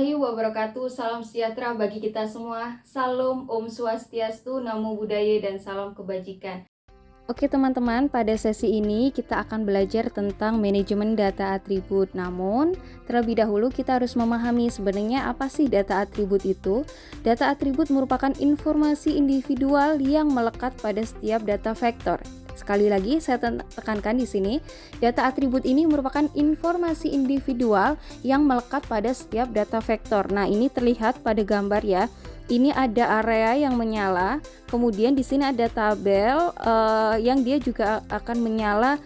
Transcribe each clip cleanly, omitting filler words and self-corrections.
warahmatullahi wabarakatuh. Salam sejahtera bagi kita semua. Salam Om Swastiastu, Namo Buddhaya, dan salam kebajikan. Oke teman-teman, pada sesi ini kita akan belajar tentang manajemen data atribut. Namun, terlebih dahulu kita harus memahami sebenarnya apa sih data atribut itu. Data atribut merupakan informasi individual yang melekat pada setiap data vektor. Sekali lagi saya tekankan di sini, data atribut ini merupakan informasi individual yang melekat pada setiap data vektor. Nah, ini terlihat pada gambar ya. Ini ada area yang menyala, kemudian di sini ada tabel yang dia juga akan menyala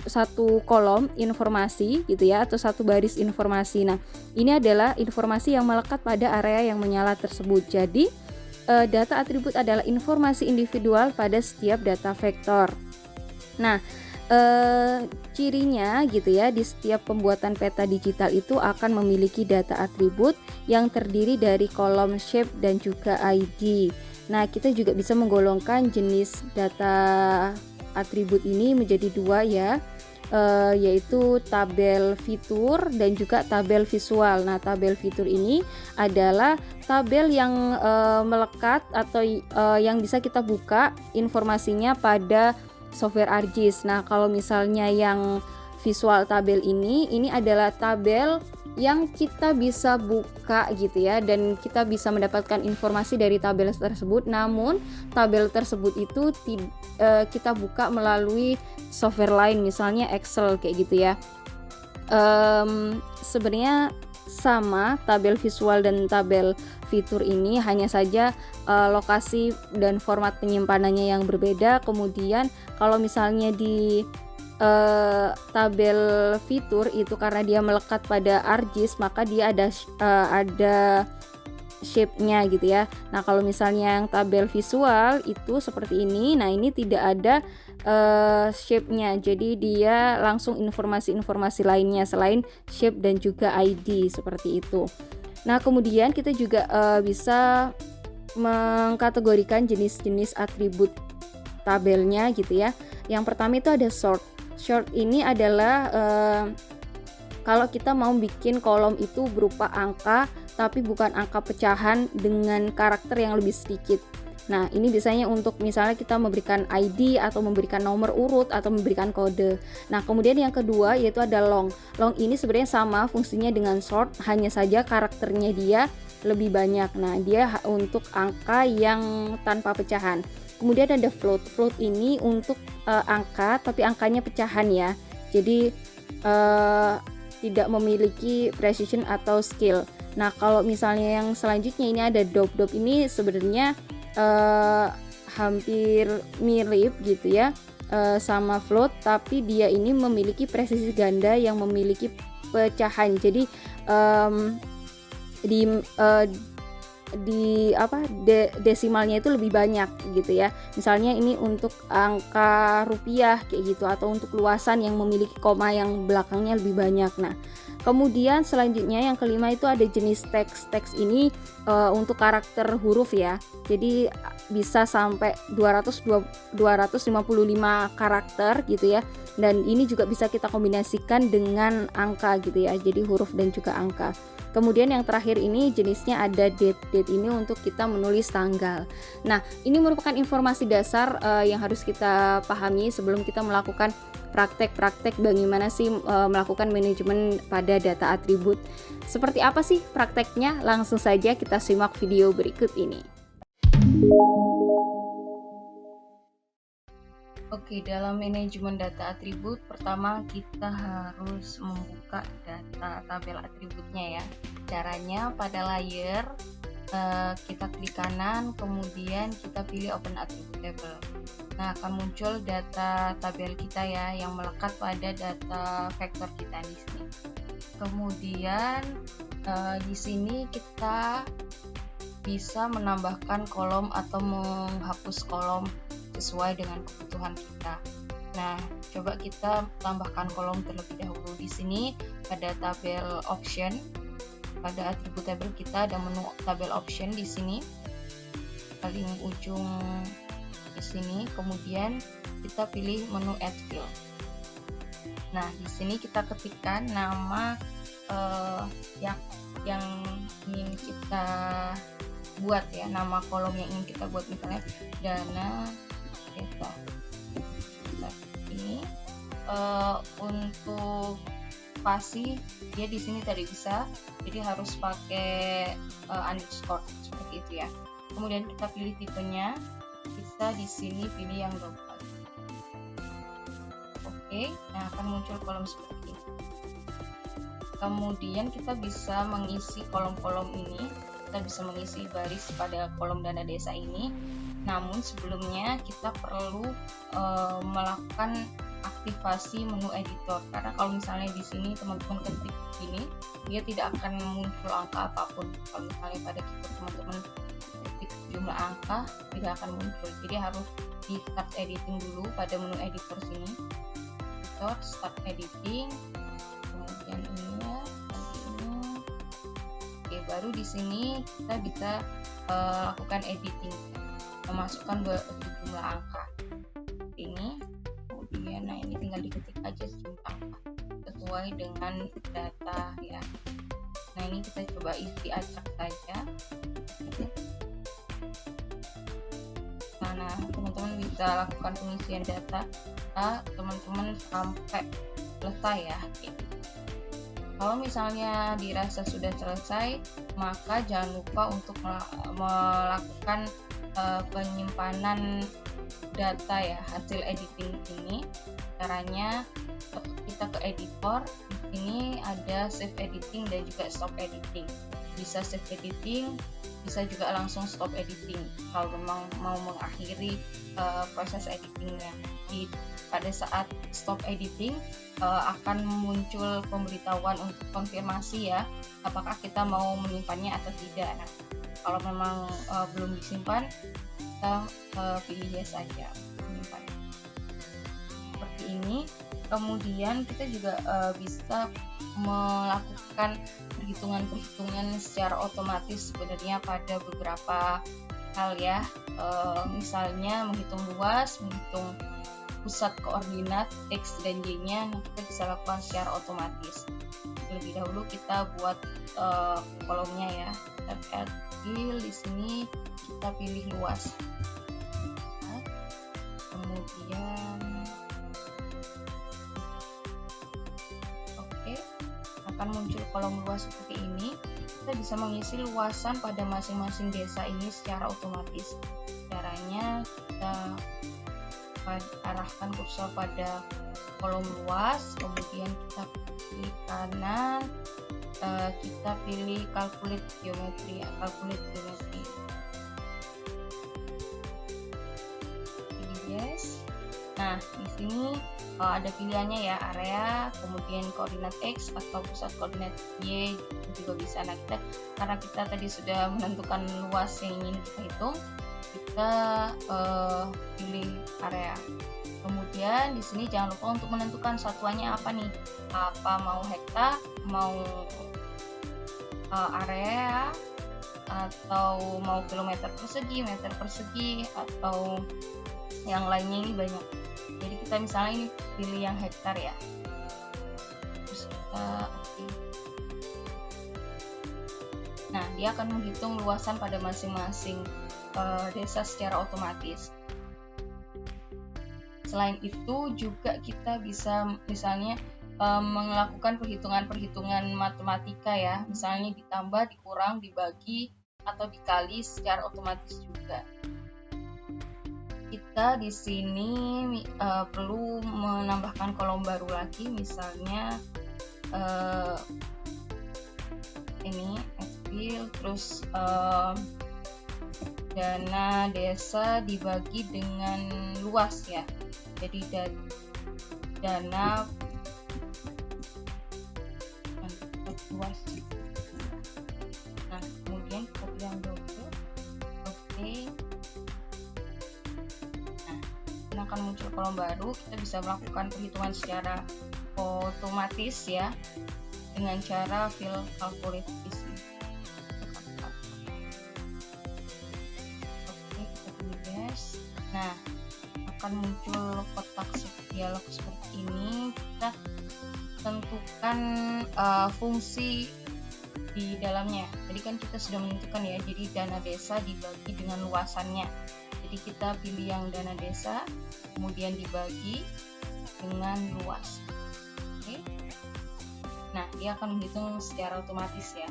satu kolom informasi gitu ya, atau satu baris informasi. Nah, ini adalah informasi yang melekat pada area yang menyala tersebut. Jadi, data atribut adalah informasi individual pada setiap data vektor. Nah, cirinya gitu ya, di setiap pembuatan peta digital itu akan memiliki data atribut yang terdiri dari kolom shape dan juga ID. Nah, kita juga bisa menggolongkan jenis data atribut ini menjadi dua ya, yaitu tabel fitur dan juga tabel visual. Nah, tabel fitur ini adalah tabel yang melekat atau yang bisa kita buka informasinya pada software ArcGIS. Nah, kalau misalnya yang visual tabel ini adalah tabel yang kita bisa buka gitu ya, dan kita bisa mendapatkan informasi dari tabel tersebut. Namun tabel tersebut itu kita buka melalui software lain, misalnya Excel kayak gitu ya. Sebenarnya sama tabel visual dan tabel fitur ini, hanya saja lokasi dan format penyimpanannya yang berbeda. Kemudian kalau misalnya di tabel fitur itu karena dia melekat pada ArcGIS, maka dia ada shape-nya gitu ya. Nah, kalau misalnya yang tabel visual itu seperti ini, nah ini tidak ada shape-nya, jadi dia langsung informasi-informasi lainnya selain shape dan juga ID seperti itu. Nah, kemudian kita juga bisa mengkategorikan jenis-jenis atribut tabelnya gitu ya. Yang pertama itu ada sort. Sort ini adalah kalau kita mau bikin kolom itu berupa angka tapi bukan angka pecahan dengan karakter yang lebih sedikit. Nah, ini biasanya untuk misalnya kita memberikan ID atau memberikan nomor urut atau memberikan kode. Nah, kemudian yang kedua yaitu ada long. Long ini sebenarnya sama fungsinya dengan sort, hanya saja karakternya dia lebih banyak. Nah, dia untuk angka yang tanpa pecahan. Kemudian ada float. Float ini untuk angka tapi angkanya pecahan ya. Jadi tidak memiliki precision atau scale. Nah, kalau misalnya yang selanjutnya ini ada dop. Dop ini sebenarnya hampir mirip gitu ya sama float, tapi dia ini memiliki presisi ganda yang memiliki pecahan. Jadi desimalnya itu lebih banyak gitu ya. Misalnya ini untuk angka rupiah kayak gitu, atau untuk luasan yang memiliki koma yang belakangnya lebih banyak. Nah, kemudian selanjutnya yang kelima itu ada jenis teks. Teks ini untuk karakter huruf ya. Jadi bisa sampai 255 karakter gitu ya. Dan ini juga bisa kita kombinasikan dengan angka gitu ya. Jadi huruf dan juga angka. Kemudian yang terakhir ini jenisnya ada date. Date ini untuk kita menulis tanggal. Nah, ini merupakan informasi dasar yang harus kita pahami sebelum kita melakukan praktek-praktek bagaimana sih melakukan manajemen pada data atribut. Seperti apa sih prakteknya? Langsung saja kita simak video berikut ini. Oke, dalam manajemen data atribut, pertama kita harus membuka data tabel atributnya ya. Caranya pada layer kita klik kanan, kemudian kita pilih open attribute table. Nah, akan muncul data tabel kita ya yang melekat pada data vektor kita di sini. Kemudian di sini kita bisa menambahkan kolom atau menghapus kolom sesuai dengan kebutuhan kita. Nah, coba kita tambahkan kolom terlebih dahulu. Di sini pada tabel option, pada atribut tabel kita ada menu tabel option di sini paling ujung di sini. Kemudian kita pilih menu add field. Nah, di sini kita ketikkan nama yang ingin kita buat ya, nama kolom yang ingin kita buat, misalnya dana desa. Nah, ini untuk spasi dia di sini tadi bisa, jadi harus pakai underscore seperti itu ya. Kemudian kita pilih tipenya, bisa di sini pilih yang double. Oke, nah akan muncul kolom seperti ini. Kemudian kita bisa mengisi kolom-kolom ini, kita bisa mengisi baris pada kolom dana desa ini. Namun sebelumnya kita perlu melakukan aktivasi menu editor, karena kalau misalnya di sini teman-teman ketik ini, dia tidak akan muncul angka apapun. Kalau misalnya pada keyboard teman-teman ketik jumlah angka, tidak akan muncul. Jadi harus di start editing dulu pada menu editor sini, editor, start editing, kemudian ini ya, ini. Oke, baru di sini kita bisa lakukan editing, memasukkan jumlah angka ini. Kemudian nah ini tinggal diketik aja jumlah angka sesuai dengan data ya. Nah ini kita coba isi acak saja. Nah teman-teman bisa lakukan pengisian data teman-teman sampai selesai ya. Kalau misalnya dirasa sudah selesai, maka jangan lupa untuk melakukan penyimpanan data ya, hasil editing ini. Caranya kita ke editor, di sini ada save editing dan juga stop editing. Bisa save editing, bisa juga langsung stop editing kalau memang mau mengakhiri proses editingnya. Pada saat stop editing akan muncul pemberitahuan untuk konfirmasi ya, apakah kita mau menyimpannya atau tidak. Nah, kalau memang belum disimpan, kita pilih yes saja menyimpan seperti ini. Kemudian kita juga bisa melakukan perhitungan-perhitungan secara otomatis sebenarnya pada beberapa hal ya, misalnya menghitung luas, menghitung pusat koordinat X dan Y-nya, kita bisa lakukan secara otomatis. Lebih dahulu kita buat kolomnya ya, kita add fill, di sini kita pilih luas. Nah, kemudian oke, akan muncul kolom luas seperti ini. Kita bisa mengisi luasan pada masing-masing desa ini secara otomatis. Caranya kita arahkan kursor pada kolom luas, kemudian kita pilih kanan, kita pilih calculate geometry ya, calculate geometry, pilih yes. Nah di sini ada pilihannya ya, area, kemudian koordinat X atau pusat koordinat Y juga bisa. Nah karena kita tadi sudah menentukan luas yang ingin kita hitung, kita pilih area. Kemudian di sini jangan lupa untuk menentukan satuannya apa nih, apa mau hektar, mau area, atau mau kilometer persegi, meter persegi, atau yang lainnya. Ini banyak, jadi kita misalnya ini pilih yang hektar ya, terus kita nah dia akan menghitung luasan pada masing-masing desa secara otomatis. Selain itu juga kita bisa misalnya melakukan perhitungan-perhitungan matematika ya, misalnya ditambah, dikurang, dibagi, atau dikali secara otomatis juga. Kita di sini perlu menambahkan kolom baru lagi, misalnya ini fill, terus dana desa dibagi dengan luas ya, jadi dana luas. Nah kemudian kita pilih yang double, oke. Nah ini akan muncul kolom baru, kita bisa melakukan perhitungan secara otomatis ya, dengan cara fill calculate di sini. Oke, kita pilih yes. Nah akan muncul kotak dialog seperti ini, kita tentukan fungsi di dalamnya. Tadi kan kita sudah menentukan ya, jadi dana desa dibagi dengan luasannya. Jadi kita pilih yang dana desa, kemudian dibagi dengan luas. Oke. Nah, dia akan menghitung secara otomatis ya.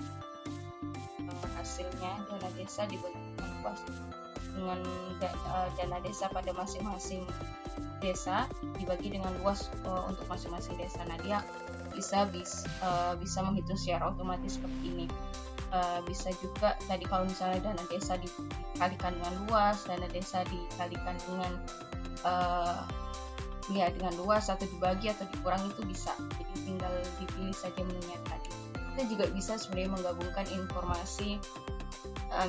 Hasilnya dana desa dibagi dengan luas dengan dana desa pada masing-masing desa dibagi dengan luas untuk masing-masing desa. Nah, dia bisa menghitung secara otomatis seperti ini. Bisa juga tadi kalau misalnya dana desa dikalikan dengan luas, dana desa dikalikan dengan dengan luas atau dibagi atau dikurangi itu bisa. Jadi tinggal dipilih saja menunya tadi. Kita juga bisa sebenarnya menggabungkan informasi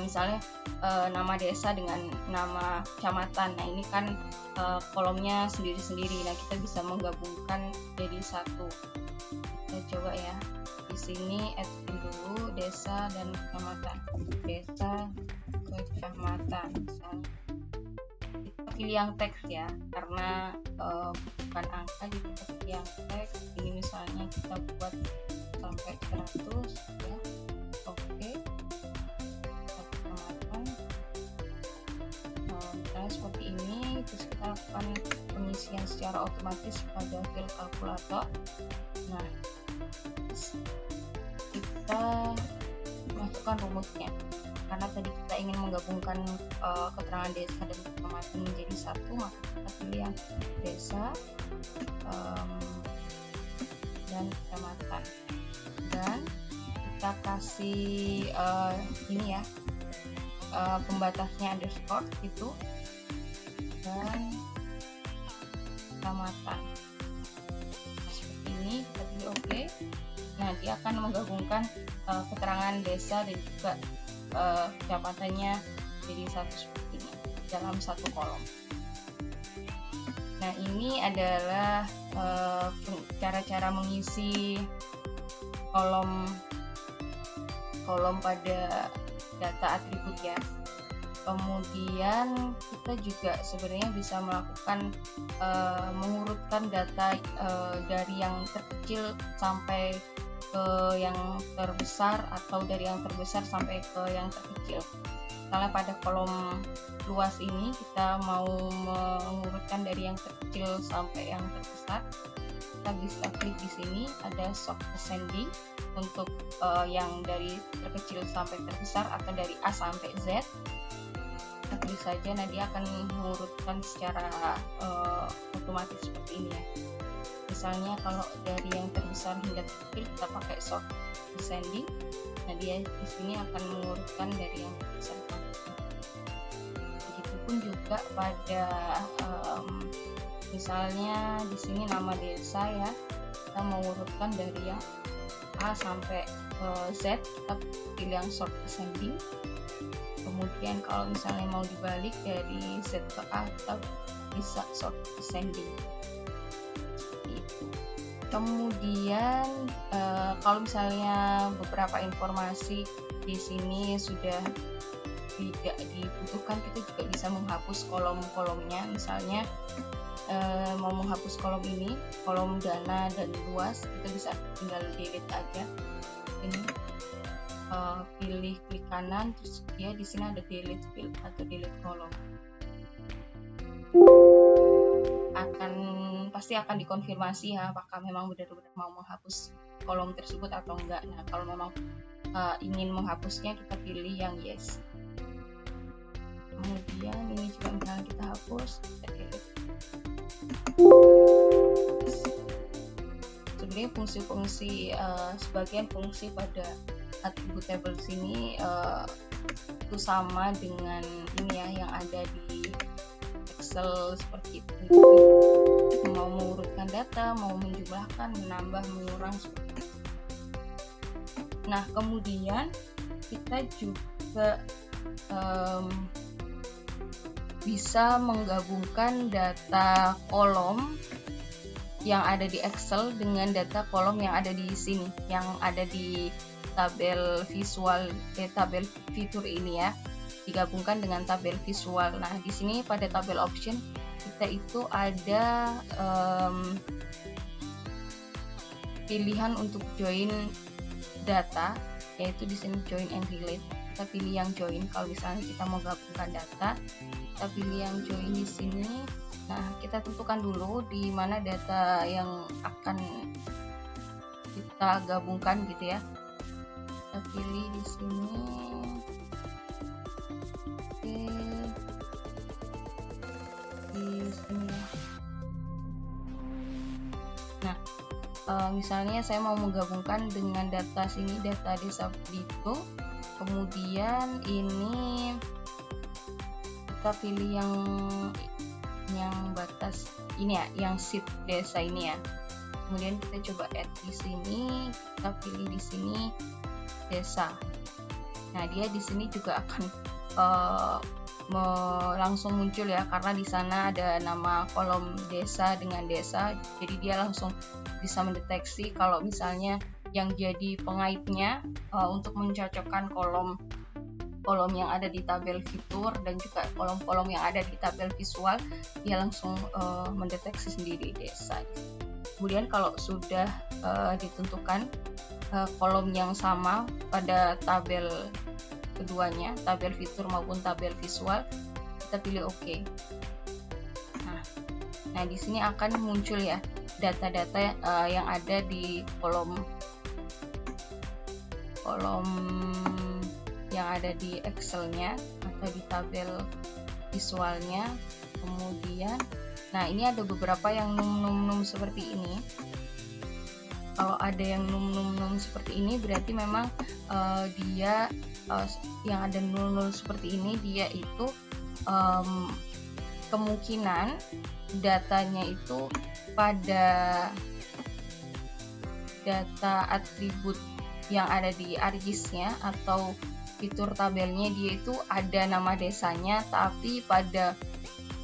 misalnya nama desa dengan nama kecamatan. Nah, ini kan kolomnya sendiri-sendiri. Nah, kita bisa menggabungkan jadi satu. Kita coba ya. Di sini add-in dulu desa dan kecamatan. Desa, kecamatan. Misalnya. Kita pilih yang teks ya, karena bukan angka, jadi kita pilih yang teks. Ini misalnya kita buat sampai 100 ya. Oke. Kecamatan. Misalnya seperti ini, terus kita lakukan pengisian secara otomatis pada file kalkulator. Nah, kita masukkan rumusnya karena tadi kita ingin menggabungkan keterangan desa dan kecamatan menjadi satu, maka kita pilih yang desa dan kecamatan, dan kita kasih ini ya pembatasnya underscore itu, dan kecamatan. Seperti ini kita pilih OK. Nah, dia akan menggabungkan keterangan desa dan juga kecamatannya jadi satu seperti ini dalam satu kolom. Nah, ini adalah cara-cara mengisi kolom pada data atribut ya. Kemudian kita juga sebenarnya bisa melakukan mengurutkan data dari yang terkecil sampai ke yang terbesar atau dari yang terbesar sampai ke yang terkecil. Misalnya pada kolom luas ini kita mau mengurutkan dari yang terkecil sampai yang terbesar, kita bisa klik di sini ada sort ascending untuk yang dari terkecil sampai terbesar atau dari A sampai Z. Kita klik saja, nah dia akan mengurutkan secara otomatis seperti ini ya. Misalnya kalau dari yang terbesar hingga terkecil kita pakai sort descending, nah dia di sini akan mengurutkan dari yang terbesar sampai terkecil. Begitupun juga pada misalnya di sini nama desa ya, kita mengurutkan dari yang A sampai Z, kita pilih yang sort descending. Kemudian kalau misalnya mau dibalik dari Z ke A, kita bisa sort descending. Kemudian kalau misalnya beberapa informasi di sini sudah tidak dibutuhkan, kita juga bisa menghapus kolom-kolomnya. Misalnya mau menghapus kolom ini, kolom dana dan luas, kita bisa tinggal delete aja. Ini pilih klik kanan, terus dia di sini ada delete field atau delete kolom. Pasti akan dikonfirmasi ya apakah memang benar-benar mau menghapus kolom tersebut atau enggak. Nah, kalau memang ingin menghapusnya, kita pilih yang yes. Kemudian ini juga misalnya kita hapus, kita delete. Sebenarnya fungsi-fungsi sebagian fungsi pada atribut table sini itu sama dengan ini ya yang ada di Excel seperti itu. Mau mengurutkan data, mau menjumlahkan, menambah, mengurang seperti itu. Nah, kemudian kita juga bisa menggabungkan data kolom yang ada di Excel dengan data kolom yang ada di sini, yang ada di tabel visual, tabel fitur ini ya, digabungkan dengan tabel visual. Nah, di sini pada tabel option kita itu ada pilihan untuk join data, yaitu di sini join and relate. Kita pilih yang join. Kalau misalnya kita mau gabungkan data, kita pilih yang join di sini. Nah, kita tentukan dulu di mana data yang akan kita gabungkan gitu ya. Kita pilih di sini. Oke. Di sini. Nah, misalnya saya mau menggabungkan dengan data sini, data Desa Belitung. Kemudian ini kita pilih yang batas ini ya, yang sheet desa ini ya. Kemudian kita coba add di sini, kita pilih di sini desa. Nah, dia di sini juga akan langsung muncul ya, karena di sana ada nama kolom desa dengan desa. Jadi dia langsung bisa mendeteksi kalau misalnya yang jadi pengaitnya untuk mencocokkan kolom yang ada di tabel fitur dan juga kolom-kolom yang ada di tabel visual, dia langsung mendeteksi sendiri desa. Kemudian kalau sudah ditentukan kolom yang sama pada tabel keduanya, tabel fitur maupun tabel visual, kita pilih OK. Nah, di sini akan muncul ya data-data yang ada di kolom yang ada di Excel-nya atau di tabel visualnya. Kemudian, nah ini ada beberapa yang num seperti ini. Kalau ada yang num seperti ini, berarti memang dia yang ada 00 seperti ini, dia itu kemungkinan datanya itu pada data atribut yang ada di ArcGIS-nya atau fitur tabelnya, dia itu ada nama desanya, tapi pada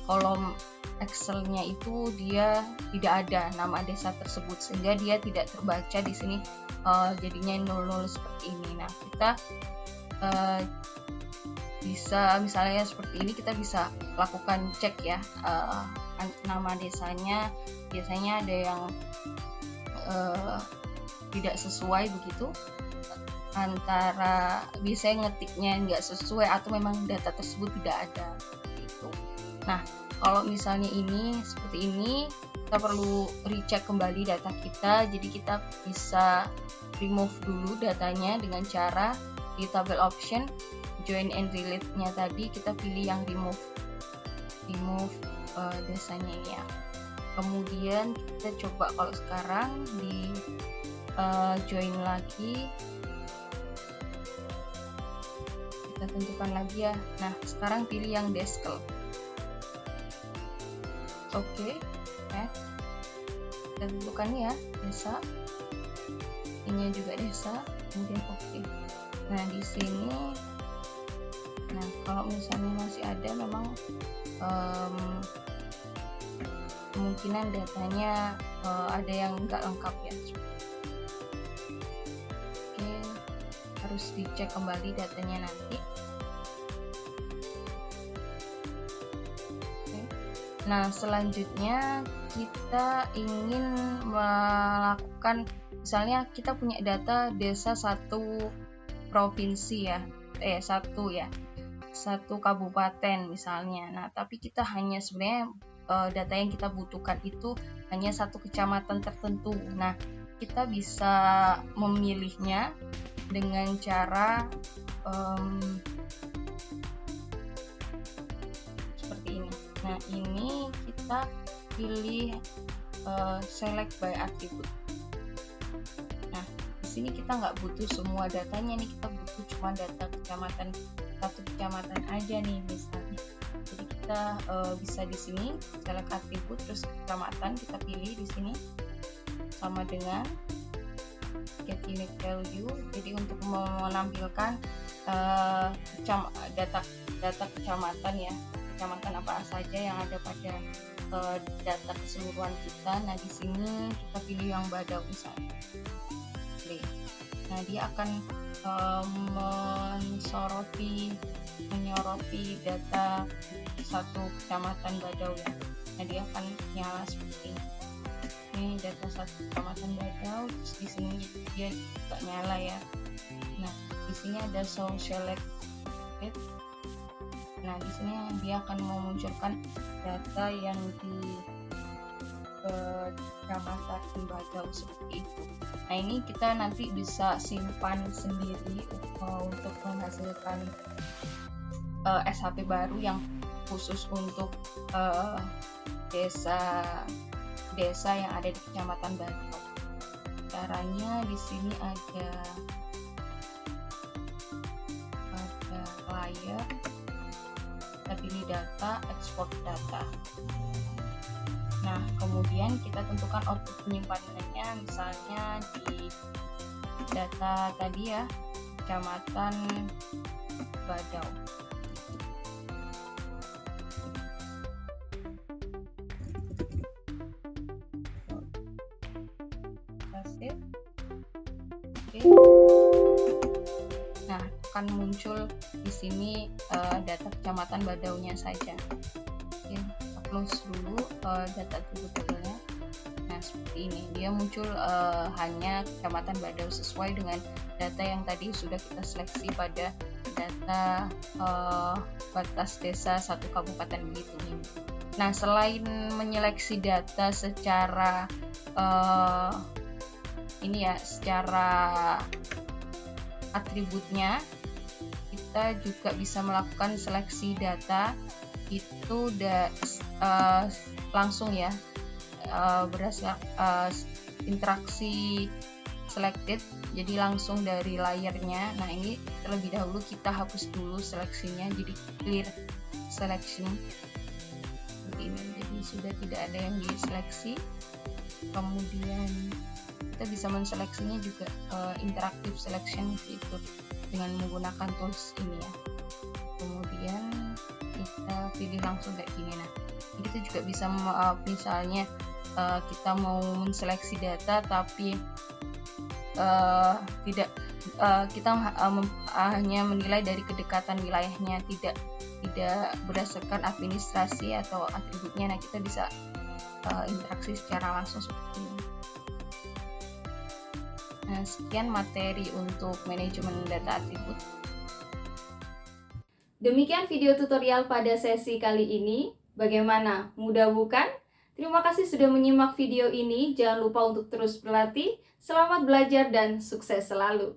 kolom Excel-nya itu dia tidak ada nama desa tersebut, sehingga dia tidak terbaca di sini, jadinya 00 seperti ini. Nah, kita bisa misalnya seperti ini, kita bisa lakukan cek ya, nama desanya biasanya ada yang tidak sesuai begitu, antara biasanya ngetiknya nggak sesuai atau memang data tersebut tidak ada gitu. Nah, kalau misalnya ini seperti ini, kita perlu recheck kembali data kita. Jadi kita bisa remove dulu datanya dengan cara di tabel option join and relate-nya tadi kita pilih yang remove desanya ini ya. Kemudian kita coba kalau sekarang di join lagi, kita tentukan lagi ya. Nah, sekarang pilih yang Deskel. Oke, kita tentukan ya desa, ini juga desa, kemudian oke. Nah, di sini, nah kalau misalnya masih ada, memang kemungkinan datanya ada yang nggak lengkap ya. Oke, harus dicek kembali datanya nanti. Oke. Nah, selanjutnya kita ingin melakukan, misalnya kita punya data desa satu provinsi ya, satu kabupaten misalnya. Nah, tapi kita hanya sebenarnya data yang kita butuhkan itu hanya satu kecamatan tertentu. Nah, kita bisa memilihnya dengan cara seperti ini. Nah, ini kita pilih select by attribute. Nah, di sini kita nggak butuh semua datanya nih, kita butuh cuma data kecamatan, satu kecamatan aja nih misalnya. Jadi kita bisa di sini select atribut, terus kecamatan kita pilih di sini sama dengan get unique value. Jadi untuk menampilkan data kecamatan ya, kecamatan apa saja yang ada pada data keseluruhan kita. Nah, di sini kita pilih yang Badau misalnya. display. Nah, dia akan menyoroti data satu kecamatan Badau ya. Nah, dia akan nyala seperti ini. Ini data satu kecamatan Badau, terus di sini dia juga nyala ya. Nah, di sini ada show select. Nah, di sini dia akan memunculkan data yang di kecamatan Badau seperti itu. Nah, ini kita nanti bisa simpan sendiri untuk menghasilkan SHP baru yang khusus untuk desa yang ada di kecamatan Badau. Caranya di sini ada layar, kita pilih data, ekspor data. Nah, kemudian kita tentukan output penyimpanannya, misalnya di data tadi ya, kecamatan Badau. Save. Oke. Nah, akan muncul di sini data kecamatan Badaunya saja. Oke, close dulu data tabelnya. Nah, seperti ini dia muncul hanya kecamatan Badau sesuai dengan data yang tadi sudah kita seleksi pada data batas desa satu Kabupaten Belitung ini. Nah, selain menyeleksi data secara secara atributnya, kita juga bisa melakukan seleksi data itu langsung ya, berdasarkan interaksi selected, jadi langsung dari layarnya. Nah, ini terlebih dahulu kita hapus dulu seleksinya, jadi clear selection seperti ini, jadi sudah tidak ada yang diseleksi. Kemudian kita bisa menseleksinya juga interactive selection itu dengan menggunakan tools ini ya. Kemudian kita pilih langsung kayak gini. Nah, kita juga bisa misalnya kita mau menseleksi data tapi tidak kita hanya menilai dari kedekatan wilayahnya, tidak berdasarkan administrasi atau atributnya. Nah, kita bisa interaksi secara langsung seperti ini. Nah, sekian materi untuk manajemen data atribut. Demikian video tutorial pada sesi kali ini. Bagaimana? Mudah bukan? Terima kasih sudah menyimak video ini. Jangan lupa untuk terus berlatih. Selamat belajar dan sukses selalu.